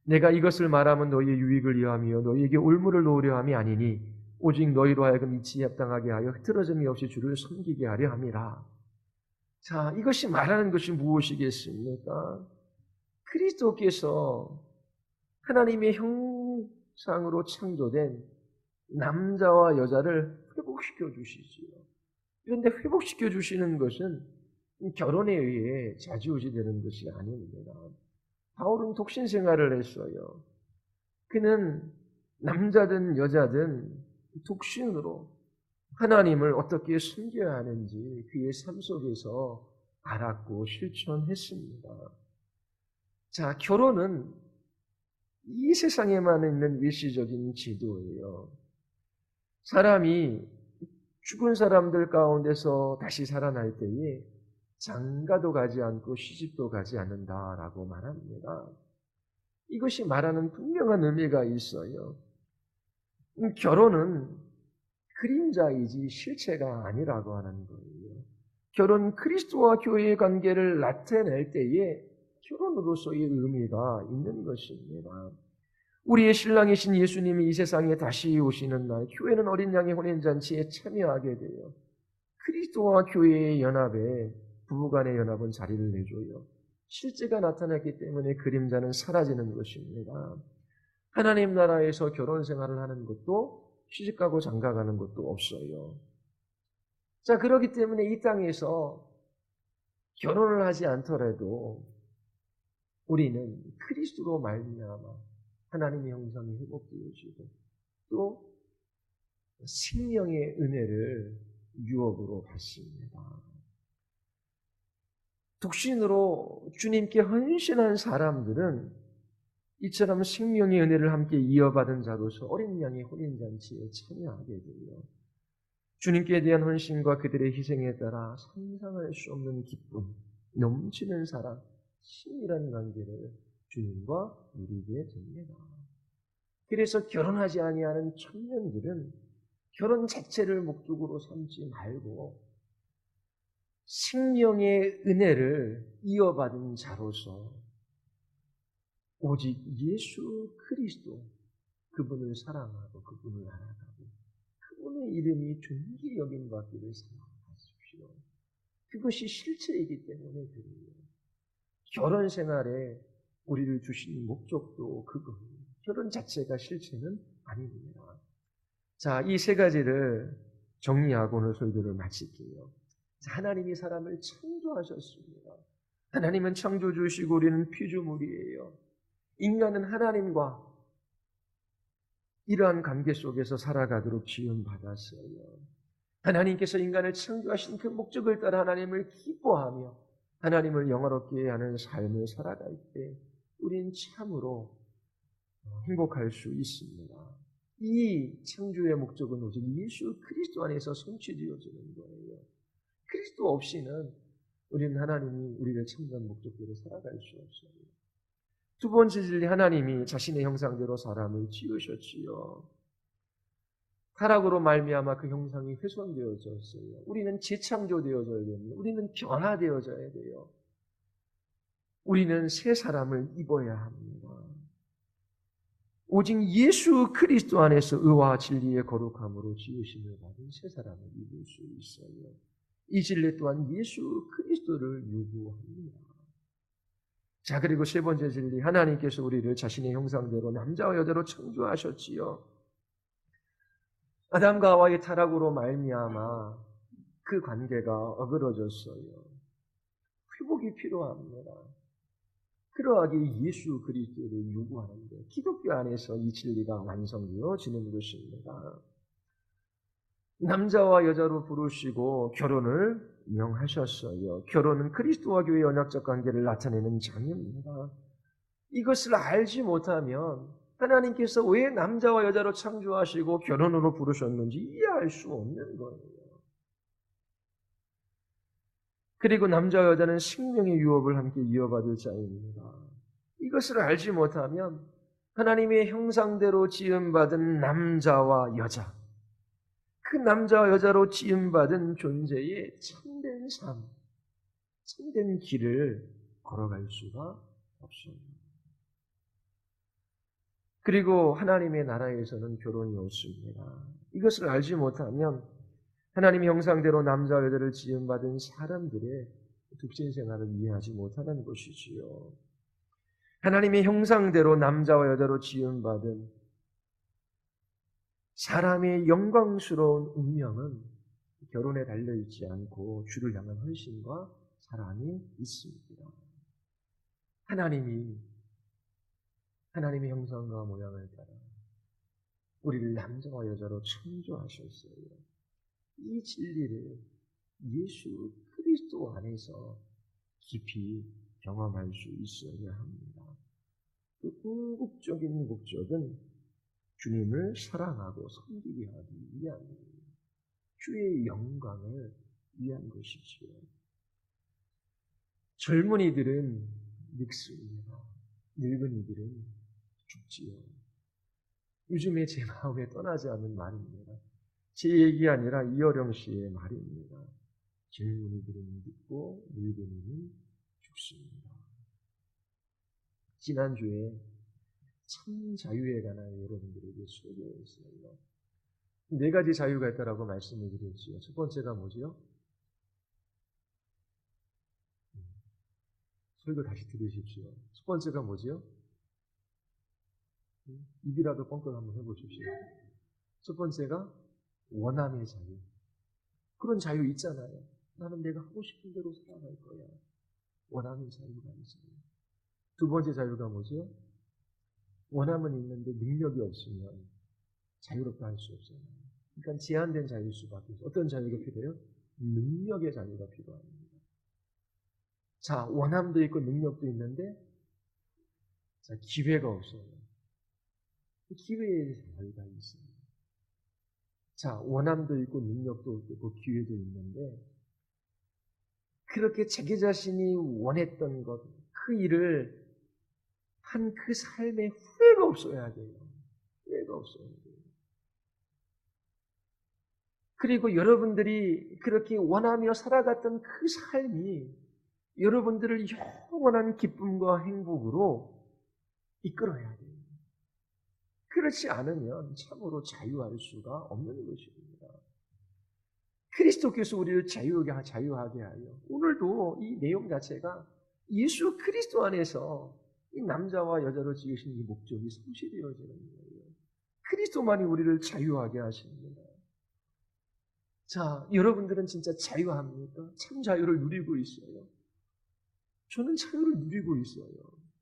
내가 이것을 말하면 너희의 유익을 위함이요 너희에게 올무를 놓으려 함이 아니니 오직 너희로 하여금 이치에 합당하게 하여 흐트러짐이 없이 주를 섬기게 하려 함이라. 자, 이것이 말하는 것이 무엇이겠습니까? 그리스도께서 하나님의 형상으로 창조된 남자와 여자를 회복시켜 주시지요. 그런데 회복시켜 주시는 것은 결혼에 의해 좌지우지되는 것이 아닙니다. 바울은 독신 생활을 했어요. 그는 남자든 여자든 독신으로 하나님을 어떻게 섬겨야 하는지 그의 삶 속에서 알았고 실천했습니다. 자, 결혼은 이 세상에만 있는 일시적인 제도예요. 사람이 죽은 사람들 가운데서 다시 살아날 때에 장가도 가지 않고 시집도 가지 않는다라고 말합니다. 이것이 말하는 분명한 의미가 있어요. 결혼은 그림자이지 실체가 아니라고 하는 거예요. 결혼 그리스도와 교회의 관계를 나타낼 때에 결혼으로서의 의미가 있는 것입니다. 우리의 신랑이신 예수님이 이 세상에 다시 오시는 날 교회는 어린 양의 혼인잔치에 참여하게 돼요. 그리스도와 교회의 연합에 부부간의 연합은 자리를 내줘요. 실제가 나타났기 때문에 그림자는 사라지는 것입니다. 하나님 나라에서 결혼 생활을 하는 것도 시집가고 장가가는 것도 없어요. 자, 그렇기 때문에 이 땅에서 결혼을 하지 않더라도 우리는 그리스도로 말미암아 하나님의 형상이 회복되어지고 또 생명의 은혜를 유업으로 받습니다. 독신으로 주님께 헌신한 사람들은 이처럼 생명의 은혜를 함께 이어받은 자로서 어린 양의 혼인잔치에 참여하게 돼요. 주님께 대한 헌신과 그들의 희생에 따라 상상할 수 없는 기쁨, 넘치는 사랑, 친밀한 관계를 주님과 누리게 됩니다. 그래서 결혼하지 아니하는 청년들은 결혼 자체를 목적으로 삼지 말고 생명의 은혜를 이어받은 자로서 오직 예수 그리스도 그분을 사랑하고 그분을 알아가고 그분의 이름이 존귀 여김 받기를 사랑하십시오. 그것이 실체이기 때문에 그래요. 결혼 생활에 우리를 주신 목적도 그거예요. 결혼 자체가 실체는 아닙니다. 자, 이 세 가지를 정리하고 오늘 설교를 마칠게요. 하나님이 사람을 창조하셨습니다. 하나님은 창조주시고 우리는 피조물이에요. 인간은 하나님과 이러한 관계 속에서 살아가도록 지음받았어요. 하나님께서 인간을 창조하신 그 목적을 따라 하나님을 기뻐하며 하나님을 영화롭게 하는 삶을 살아갈 때 우린 참으로 행복할 수 있습니다. 이 창조의 목적은 오직 예수 그리스도 안에서 성취되어지는 거예요. 그리스도 없이는 우리는 하나님이 우리를 창조한 목적대로 살아갈 수 없어요. 두 번째 진리, 하나님이 자신의 형상대로 사람을 지으셨지요. 타락으로 말미암아 그 형상이 훼손되어졌어요. 우리는 재창조되어져야 됩니다. 우리는 변화되어져야 돼요. 우리는 새 사람을 입어야 합니다. 오직 예수 그리스도 안에서 의와 진리의 거룩함으로 지으심을 받은 새 사람을 입을 수 있어요. 이 진리 또한 예수 그리스도를 요구합니다. 자, 그리고 세 번째 진리, 하나님께서 우리를 자신의 형상대로 남자와 여자로 창조하셨지요. 아담과 하와의 타락으로 말미암아 그 관계가 어그러졌어요. 회복이 필요합니다. 그러하기에 예수 그리스도를 요구하는 것, 기독교 안에서 이 진리가 완성되어지는 것입니다. 남자와 여자로 부르시고 결혼을 명하셨어요. 결혼은 그리스도와 교회의 언약적 관계를 나타내는 장입니다. 이것을 알지 못하면 하나님께서 왜 남자와 여자로 창조하시고 결혼으로 부르셨는지 이해할 수 없는 거예요. 그리고 남자와 여자는 생명의 유업을 함께 이어받을 자입니다. 이것을 알지 못하면 하나님의 형상대로 지음받은 남자와 여자, 그 남자와 여자로 지음받은 존재의 참된 삶, 참된 길을 걸어갈 수가 없어요. 그리고 하나님의 나라에서는 결혼이 없습니다. 이것을 알지 못하면 하나님의 형상대로 남자와 여자를 지음받은 사람들의 독신 생활을 이해하지 못하는 것이지요. 하나님의 형상대로 남자와 여자로 지음받은 사람의 영광스러운 운명은 결혼에 달려있지 않고 주를 향한 헌신과 사랑이 있습니다. 하나님의 형상과 모양을 따라 우리를 남자와 여자로 창조하셨어요. 이 진리를 예수 그리스도 안에서 깊이 경험할 수 있어야 합니다. 그 궁극적인 목적은 주님을 사랑하고 섬기게 하기 위함입니다. 주의 영광을 위한 것이지요. 젊은이들은 늙습니다. 늙은이들은 죽지요. 요즘에 제 마음에 떠나지 않는 말입니다. 제 얘기 아니라 이어령 씨의 말입니다. 젊은이들은 듣고 늙은이는 죽습니다. 지난주에 참 자유에 관하여 여러분들에게 소개했어요. 네 가지 자유가 있다라고 말씀을 드렸지요. 첫 번째가 뭐지요? 설교 다시 들으십시오. 첫 번째가 뭐지요? 입이라도 뻥끗 한번 해보십시오. 첫 번째가 원함의 자유. 그런 자유 있잖아요. 나는 내가 하고 싶은 대로 살아갈 거야. 원함의 자유가 있어요. 두 번째 자유가 뭐지요? 원함은 있는데 능력이 없으면 자유롭다 할 수 없어요. 그러니까 제한된 자유일 수밖에 없어요. 어떤 자유가 필요해요? 능력의 자유가 필요합니다. 자, 원함도 있고 능력도 있는데 자, 기회가 없어요. 기회의 자유가 있어요. 자, 원함도 있고 능력도 있고 기회도 있는데 그렇게 자기 자신이 원했던 것, 그 일을 한 그 삶에 후회가 없어야 돼요. 후회가 없어야 돼요. 그리고 여러분들이 그렇게 원하며 살아갔던 그 삶이 여러분들을 영원한 기쁨과 행복으로 이끌어야 돼요. 그렇지 않으면 참으로 자유할 수가 없는 것입니다. 그리스도께서 우리를 자유하게 하여 오늘도 이 내용 자체가 예수 그리스도 안에서 이 남자와 여자로 지으신 이 목적이 성취되어지는 거예요. 그리스도만이 우리를 자유하게 하십니다. 자, 여러분들은 진짜 자유합니까? 참 자유를 누리고 있어요. 저는 자유를 누리고 있어요.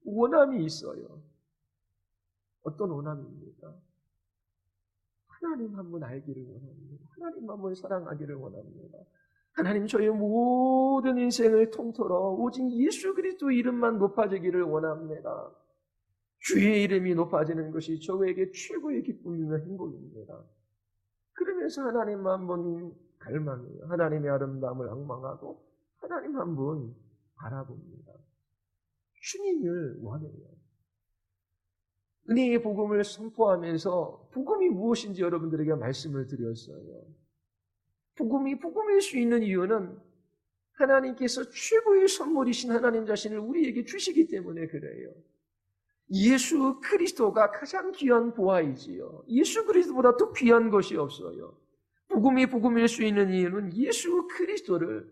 원함이 있어요. 어떤 원함입니까? 하나님 한 분 알기를 원합니다. 하나님 한 분 사랑하기를 원합니다. 하나님 저의 모든 인생을 통틀어 오직 예수 그리스도 이름만 높아지기를 원합니다. 주의 이름이 높아지는 것이 저에게 최고의 기쁨이며 행복입니다. 그러면서 하나님 한 분 갈망해요. 하나님의 아름다움을 앙망하고 하나님 한 분 바라봅니다. 주님을 원해요. 은혜의 복음을 선포하면서 복음이 무엇인지 여러분들에게 말씀을 드렸어요. 복음이 복음일 수 있는 이유는 하나님께서 최고의 선물이신 하나님 자신을 우리에게 주시기 때문에 그래요. 예수 그리스도가 가장 귀한 보화이지요. 예수 그리스도보다 더 귀한 것이 없어요. 복음이 복음일 수 있는 이유는 예수 그리스도를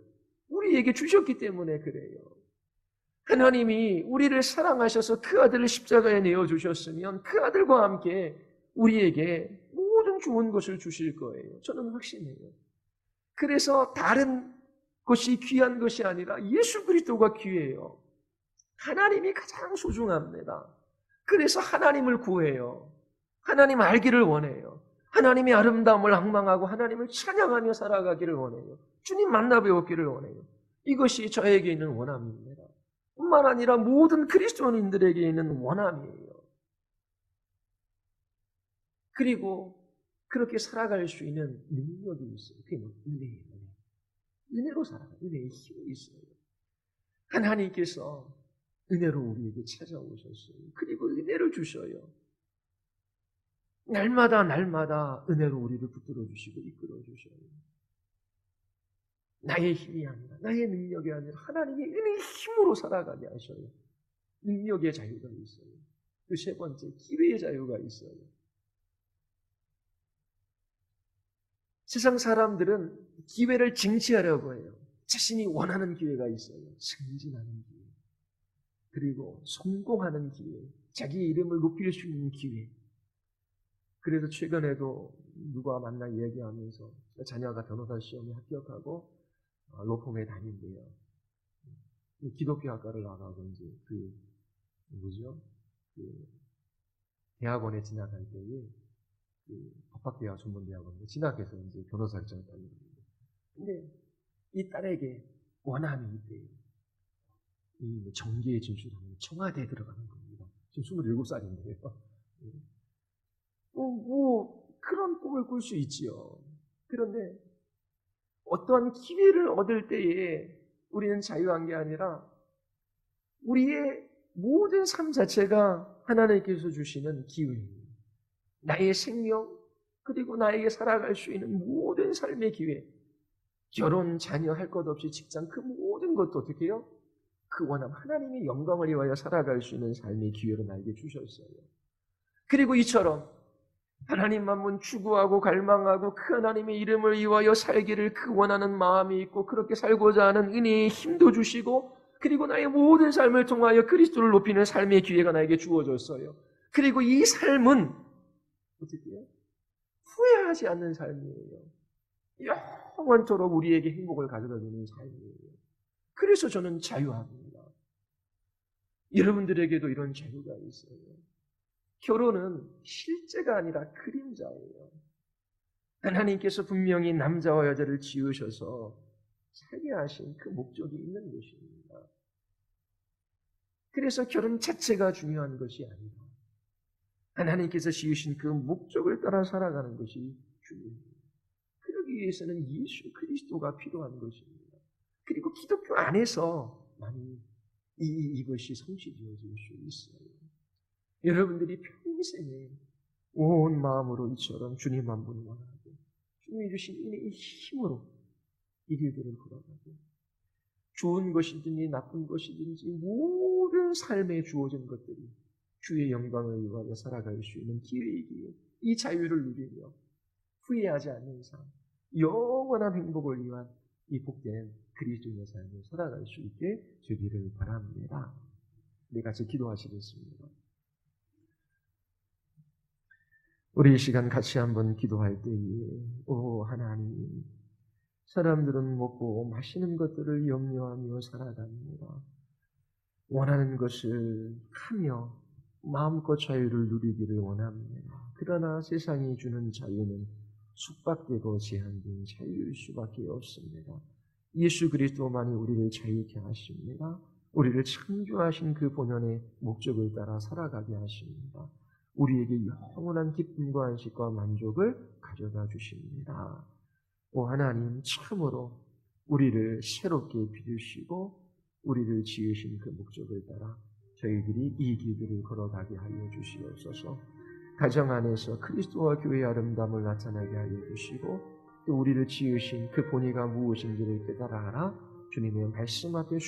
우리에게 주셨기 때문에 그래요. 하나님이 우리를 사랑하셔서 그 아들을 십자가에 내어주셨으면 그 아들과 함께 우리에게 모든 좋은 것을 주실 거예요. 저는 확신해요. 그래서 다른 것이 귀한 것이 아니라 예수 그리스도가 귀해요. 하나님이 가장 소중합니다. 그래서 하나님을 구해요. 하나님 알기를 원해요. 하나님의 아름다움을 앙망하고 하나님을 찬양하며 살아가기를 원해요. 주님 만나 배웠기를 원해요. 이것이 저에게 있는 원함입니다. 뿐만 아니라 모든 그리스도인들에게 있는 원함이에요. 그리고 그렇게 살아갈 수 있는 능력이 있어요. 그게 뭐 은혜예요. 은혜로 살아가요. 은혜의 힘이 있어요. 하나님께서 은혜로 우리에게 찾아오셨어요. 그리고 은혜를 주셔요. 날마다 은혜로 우리를 붙들어 주시고 이끌어 주셔요. 나의 힘이 아니라 나의 능력이 아니라 하나님의 은혜의 힘으로 살아가게 하셔요. 능력의 자유가 있어요. 그 세 번째 기회의 자유가 있어요. 세상 사람들은 기회를 쟁취하려고 해요. 자신이 원하는 기회가 있어요. 승진하는 기회, 그리고 성공하는 기회, 자기 이름을 높일 수 있는 기회. 그래서 최근에도 누가 만나 얘기하면서 자녀가 변호사 시험에 합격하고 로펌에 다닌대요. 기독교 학과를 나가고 이제 대학원에 진학할 때에 법학대학 전문대학원에 진학해서 이제 변호사 학장을 따는 겁니다. 근데 이 딸에게 원함이 있대요. 이 정계에 진출하면 청와대에 들어가는 겁니다. 지금 27살인데요. 그런 꿈을 꿀 수 있지요. 그런데 어떠한 기회를 얻을 때에 우리는 자유한 게 아니라 우리의 모든 삶 자체가 하나님께서 주시는 기회입니다. 나의 생명, 그리고 나에게 살아갈 수 있는 모든 삶의 기회. 결혼, 자녀 할 것 없이 직장 그 모든 것도 어떻게 해요? 그 원함 하나님의 영광을 위하여 살아갈 수 있는 삶의 기회를 나에게 주셨어요. 그리고 이처럼 하나님만은 추구하고 갈망하고 그 하나님의 이름을 위하여 살기를 그 원하는 마음이 있고 그렇게 살고자 하는 은혜의 힘도 주시고 그리고 나의 모든 삶을 통하여 그리스도를 높이는 삶의 기회가 나에게 주어졌어요. 그리고 이 삶은 어떻게 해요? 후회하지 않는 삶이에요. 영원토록 우리에게 행복을 가져다 주는 삶이에요. 그래서 저는 자유합니다. 여러분들에게도 이런 자유가 있어요. 결혼은 실제가 아니라 그림자예요. 하나님께서 분명히 남자와 여자를 지으셔서 살게 하신 그 목적이 있는 것입니다. 그래서 결혼 자체가 중요한 것이 아니라 하나님께서 지으신 그 목적을 따라 살아가는 것이 중요합니다. 그러기 위해서는 예수 그리스도가 필요한 것입니다. 그리고 기독교 안에서 많이 이것이 성취되어질 수 있어요. 여러분들이 평생에 온 마음으로 이처럼 주님 한 분 원하고 주님이 주신 이 힘으로 이 길들을 걸어가고 좋은 것이든지 나쁜 것이든지 모든 삶에 주어진 것들이 주의 영광을 위하여 살아갈 수 있는 기회이기에 이 자유를 누리며 후회하지 않는 삶, 영원한 행복을 위한 이 복된 그리스도인의 삶을 살아갈 수 있게 되기를 바랍니다. 우리 같이 기도하시겠습니다. 우리 이 시간 같이 한번 기도할 때에 오 하나님, 사람들은 먹고 마시는 것들을 염려하며 살아갑니다. 원하는 것을 하며 마음껏 자유를 누리기를 원합니다. 그러나 세상이 주는 자유는 숙박되고 제한된 자유일 수밖에 없습니다. 예수 그리스도만이 우리를 자유케 하십니다. 우리를 창조하신 그 본연의 목적을 따라 살아가게 하십니다. 우리에게 영원한 기쁨과 안식과 만족을 가져다 주십니다. 오 하나님, 참으로 우리를 새롭게 빚으시고 우리를 지으신 그 목적을 따라 저희들이 이 길들을 걸어가게 하여 주시옵소서. 가정 안에서 그리스도와 교회의 아름다움을 나타나게 하여 주시고 또 우리를 지으신 그 본의가 무엇인지를 깨달아 알아 주님의 말씀 앞에